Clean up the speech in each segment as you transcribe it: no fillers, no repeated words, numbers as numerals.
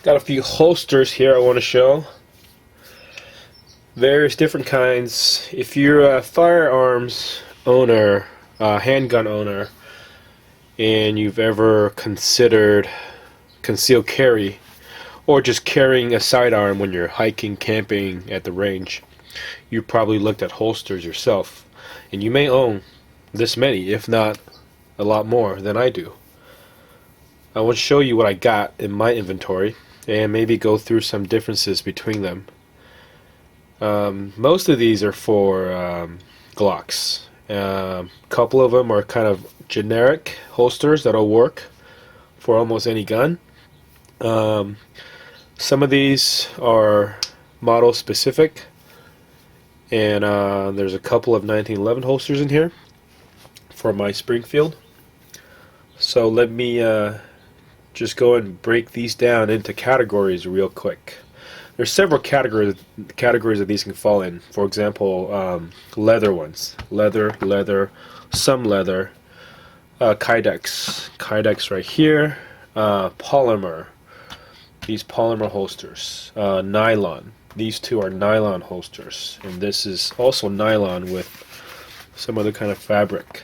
Got a few holsters here I want to show. Various different kinds. If you're a firearms owner, handgun owner, and you've ever considered concealed carry or just carrying a sidearm when you're hiking, camping at the range, you probably looked at holsters yourself, and you may own this many, if not a lot more than I do. I want to show you what I got in my inventory and maybe go through some differences between them. Most of these are for Glocks. A couple of them are kind of generic holsters that'll work for almost any gun. Some of these are model specific, and there's a couple of 1911 holsters in here for my Springfield. So let me just go and break these down into categories real quick. There's several categories that these can fall in. For example, leather ones, leather, some leather, Kydex right here, polymer, these polymer holsters, nylon. These two are nylon holsters, and this is also nylon with some other kind of fabric.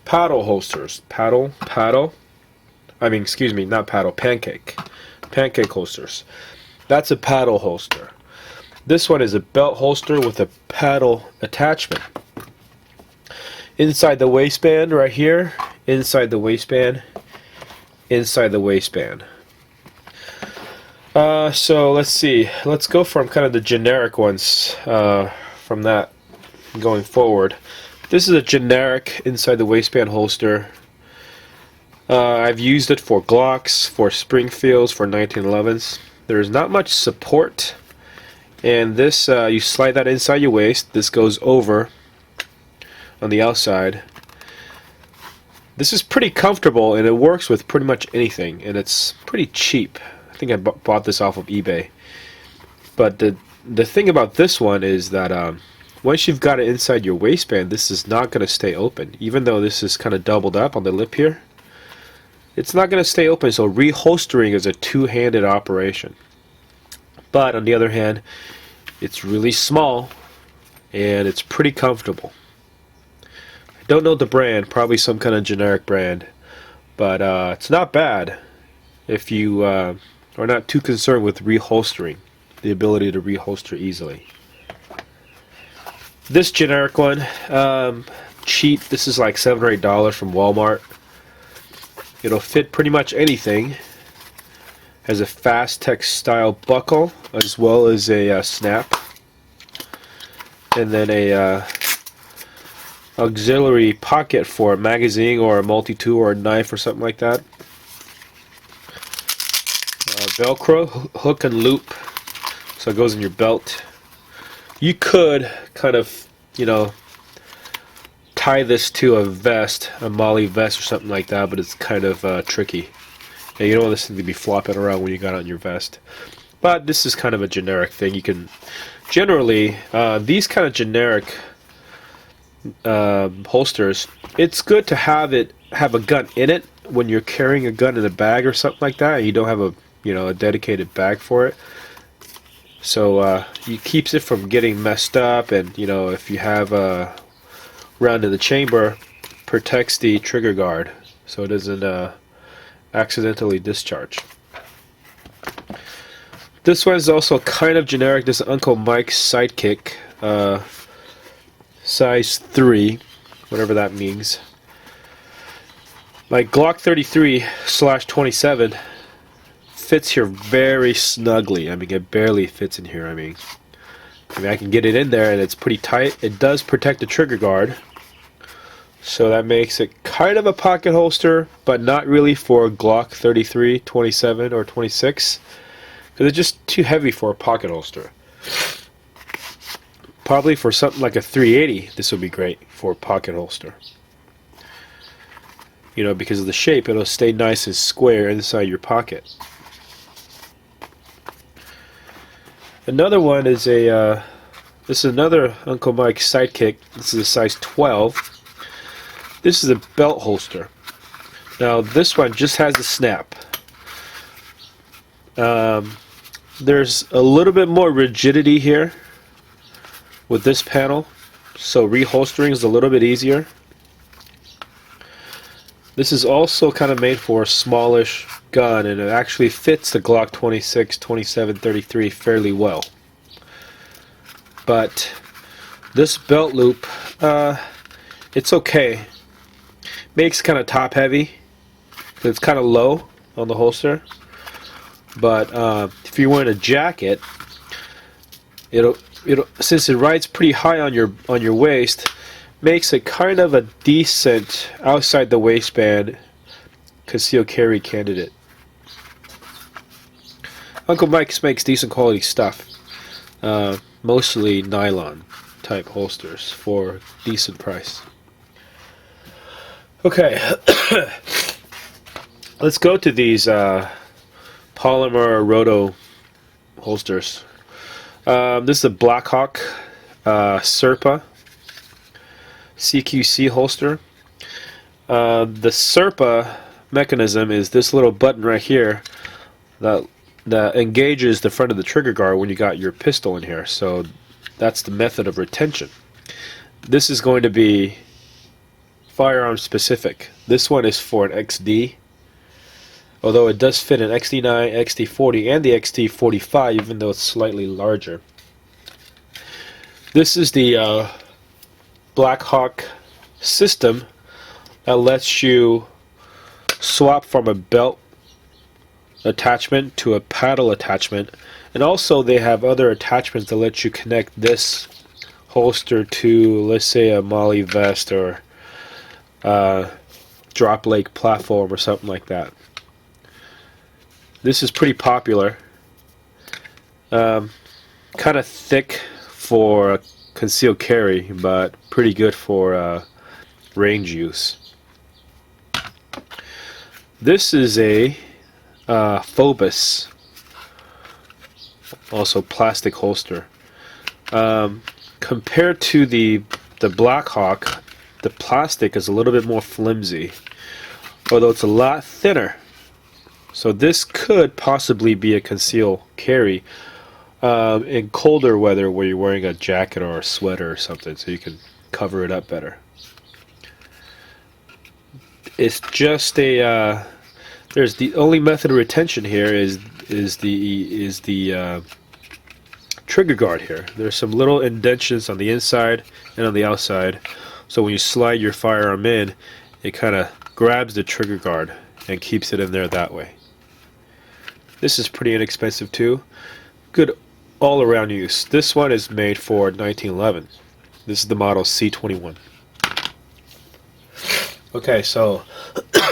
Paddle holsters, pancake holsters. That's a paddle holster. This one is a belt holster with a paddle attachment. Inside the waistband right here, inside the waistband, inside the waistband. So let's see. Let's go from kind of the generic ones from that going forward. This is a generic inside the waistband holster. I've used it for Glocks, for Springfields, for 1911s. There's not much support, and this you slide that inside your waist. This goes over on the outside. This is pretty comfortable, and it works with pretty much anything, and it's pretty cheap. I think I bought this off of eBay. But the thing about this one is that once you've got it inside your waistband, this is not going to stay open. Even though this is kind of doubled up on the lip here, it's not going to stay open, so reholstering is a two-handed operation. But on the other hand, it's really small and it's pretty comfortable. I don't know the brand, probably some kind of generic brand, but it's not bad if you are not too concerned with reholstering, the ability to reholster easily. This generic one, cheap, this is like $7 or $8 from Walmart. It'll fit pretty much anything. Has a Fastech style buckle as well as a snap, and then a auxiliary pocket for a magazine or a multi-tool or a knife or something like that. Velcro hook and loop, so it goes in your belt. You could kind of, tie this to a vest, a Molly vest or something like that, but it's kind of tricky. Yeah, you don't want this thing to be flopping around when you got it on your vest. But this is kind of a generic thing. You can generally, these kind of generic holsters, it's good to have a gun in it when you're carrying a gun in a bag or something like that, and you don't have a dedicated bag for it. So it keeps it from getting messed up, and if you have a round in the chamber, protects the trigger guard so it doesn't accidentally discharge. This one is also kind of generic. This is Uncle Mike's Sidekick, size 3, whatever that means. My Glock 33/27 fits here very snugly. I mean, it barely fits in here. I mean, I can get it in there and it's pretty tight. It does protect the trigger guard, so that makes it kind of a pocket holster, but not really for Glock 33, 27, or 26, because it's just too heavy for a pocket holster. Probably for something like a 380, this would be great for a pocket holster. Because of the shape, it'll stay nice and square inside your pocket. Another one is this is another Uncle Mike's Sidekick. This is a size 12. This is a belt holster. Now this one just has a snap. There's a little bit more rigidity here with this panel, so reholstering is a little bit easier. This is also kind of made for a smallish gun, and it actually fits the Glock 26, 27, 33 fairly well. But this belt loop, it's okay. Makes kind of top heavy. It's kind of low on the holster. But if you're wearing a jacket, it'll since it rides pretty high on your waist, makes it kind of a decent outside the waistband concealed carry candidate. Uncle Mike's makes decent quality stuff, mostly nylon type holsters for decent price. Okay, let's go to these polymer roto holsters. This is a Blackhawk Serpa CQC holster. The Serpa mechanism is this little button right here that engages the front of the trigger guard when you got your pistol in here. So that's the method of retention. This is going to be firearm specific. This one is for an XD, although it does fit an XD9, XD40, and the XD45, even though it's slightly larger. This is the Blackhawk system that lets you swap from a belt attachment to a paddle attachment, and also they have other attachments that let you connect this holster to, let's say, a Molly vest or drop leg platform or something like that. This is pretty popular. Kind of thick for concealed carry, but pretty good for range use. This is a Phobos, also plastic holster. Compared to the Blackhawk, the plastic is a little bit more flimsy, although it's a lot thinner. So this could possibly be a concealed carry in colder weather where you're wearing a jacket or a sweater or something, so you can cover it up better. It's just a there's the only method of retention here is the trigger guard here. There's some little indentions on the inside and on the outside, so when you slide your firearm in, it kind of grabs the trigger guard and keeps it in there that way. This is pretty inexpensive too. Good all-around use. This one is made for 1911. This is the model C21. Okay, so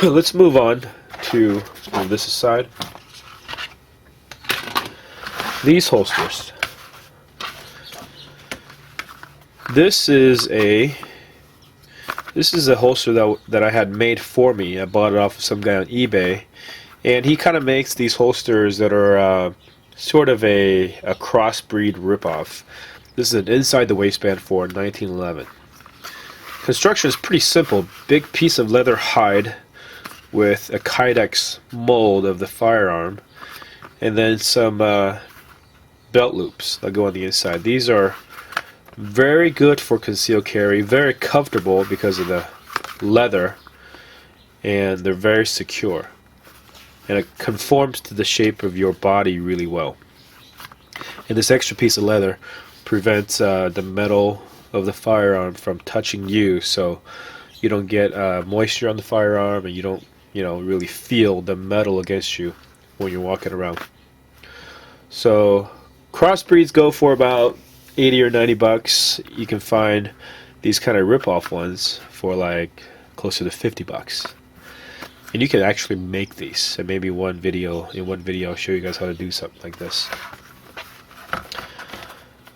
let's move on to, let's move this aside. These holsters. This is a holster that I had made for me. I bought it off of some guy on eBay, and he kind of makes these holsters that are sort of a crossbreed ripoff. This is an inside the waistband for 1911. Construction is pretty simple. Big piece of leather hide with a Kydex mold of the firearm, and then some belt loops that go on the inside. These are very good for concealed carry, very comfortable because of the leather, and they're very secure. And it conforms to the shape of your body really well. And this extra piece of leather prevents the metal of the firearm from touching you, so you don't get moisture on the firearm, and you don't, really feel the metal against you when you're walking around. So crossbreeds go for about 80 or 90 bucks. You can find these kind of rip-off ones for like closer to 50 bucks. And you can actually make these. And maybe in one video I'll show you guys how to do something like this.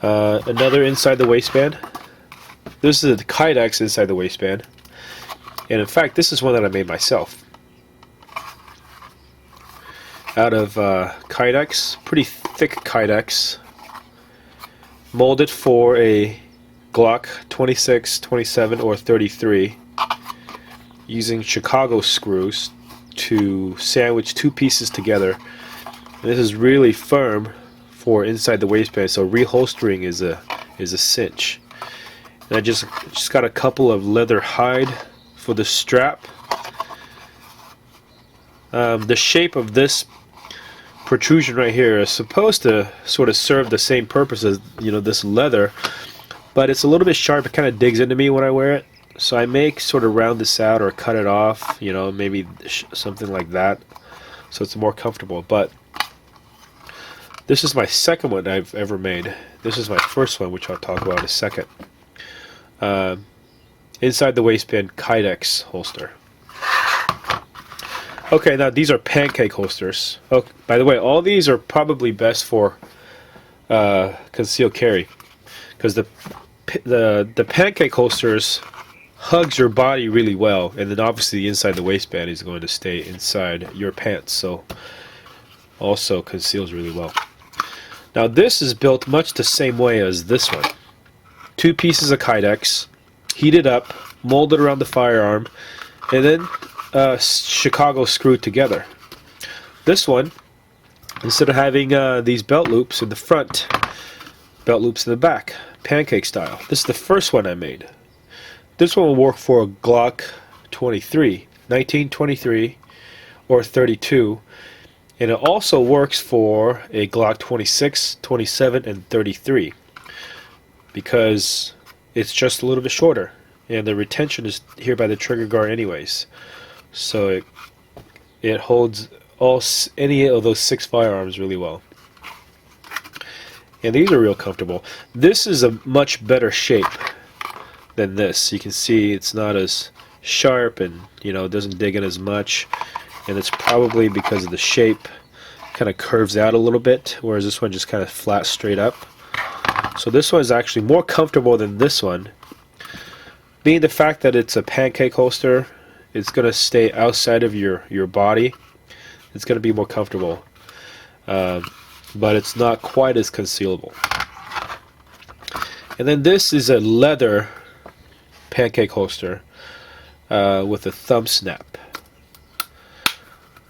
Another inside the waistband. This is the Kydex inside the waistband. And in fact, this is one that I made myself. Out of Kydex, pretty thick Kydex. Molded for a Glock 26, 27, or 33. Using Chicago screws to sandwich two pieces together And this is really firm for inside the waistband, so reholstering is a cinch. And I just got a couple of leather hide for the strap. The shape of this protrusion right here is supposed to sort of serve the same purpose as, you know, this leather, but it's a little bit sharp. It kind of digs into me when I wear it, so I may sort of round this out or cut it off, you know, maybe something like that, so it's more comfortable. But this is my second one I've ever made. This is my first one, which I'll talk about in a second. Inside the waistband Kydex holster. Okay, now these are pancake holsters. Oh, by the way, all these are probably best for concealed carry, because the pancake holsters hugs your body really well, and then obviously the inside the waistband is going to stay inside your pants, so also conceals really well. Now this is built much the same way as this one. 2 pieces of Kydex, heated up, molded around the firearm, and then Chicago screwed together. This one, instead of having these belt loops in the front, belt loops in the back, pancake style. This is the first one I made. This one will work for a Glock 23, 1923, or 32, and it also works for a Glock 26, 27, and 33, because it's just a little bit shorter, and the retention is here by the trigger guard anyways. So it holds any of those 6 firearms really well. And these are real comfortable. This is a much better shape than this. You can see it's not as sharp, and you know, it doesn't dig in as much. And it's probably because of the shape, kind of curves out a little bit, whereas this one just kind of flat straight up. So this one is actually more comfortable than this one. Being the fact that it's a pancake holster, it's going to stay outside of your body. It's going to be more comfortable, but it's not quite as concealable. And then this is a leather pancake holster with a thumb snap.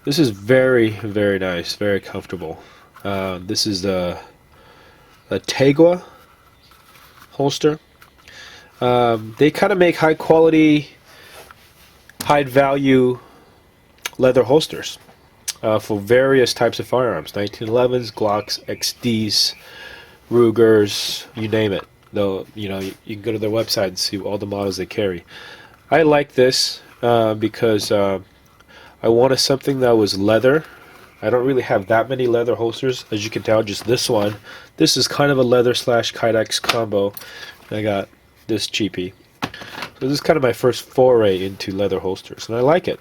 This is very, very nice, very comfortable. This is a Tegua holster. They kind of make high quality, high value leather holsters for various types of firearms, 1911s, Glocks, XDs, Rugers, you name it. Though, you know, you can go to their website and see all the models they carry. I like this because I wanted something that was leather. I don't really have that many leather holsters, as you can tell, just this one. This is kind of a leather / Kydex combo. I got this cheapie. So this is kind of my first foray into leather holsters, and I like it.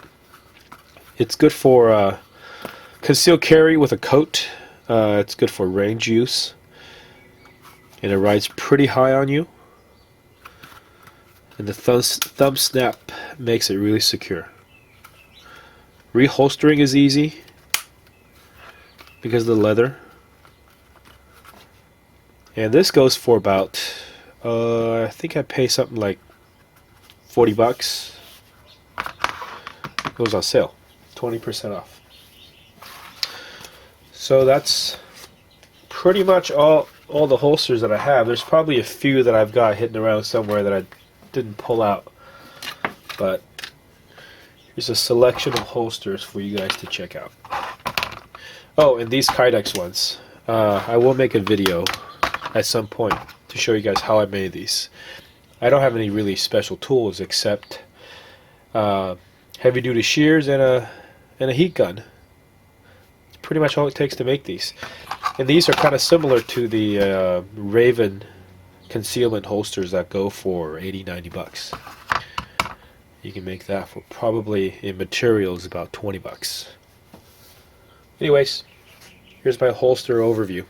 It's good for concealed carry with a coat. It's good for range use, and it rides pretty high on you. And the thumb snap makes it really secure. Reholstering is easy because of the leather. And this goes for about, I think I pay something like 40 bucks. It goes on sale, 20% off. So that's pretty much all the holsters that I have. There's probably a few that I've got hidden around somewhere that I didn't pull out, but here's a selection of holsters for you guys to check out. Oh, and these Kydex ones, I will make a video at some point to show you guys how I made these. I don't have any really special tools except heavy duty shears and a heat gun. It's pretty much all it takes to make these. And these are kind of similar to the Raven concealment holsters that go for 80-90 bucks. You can make that for probably, in materials, about 20 bucks. Anyways, here's my holster overview.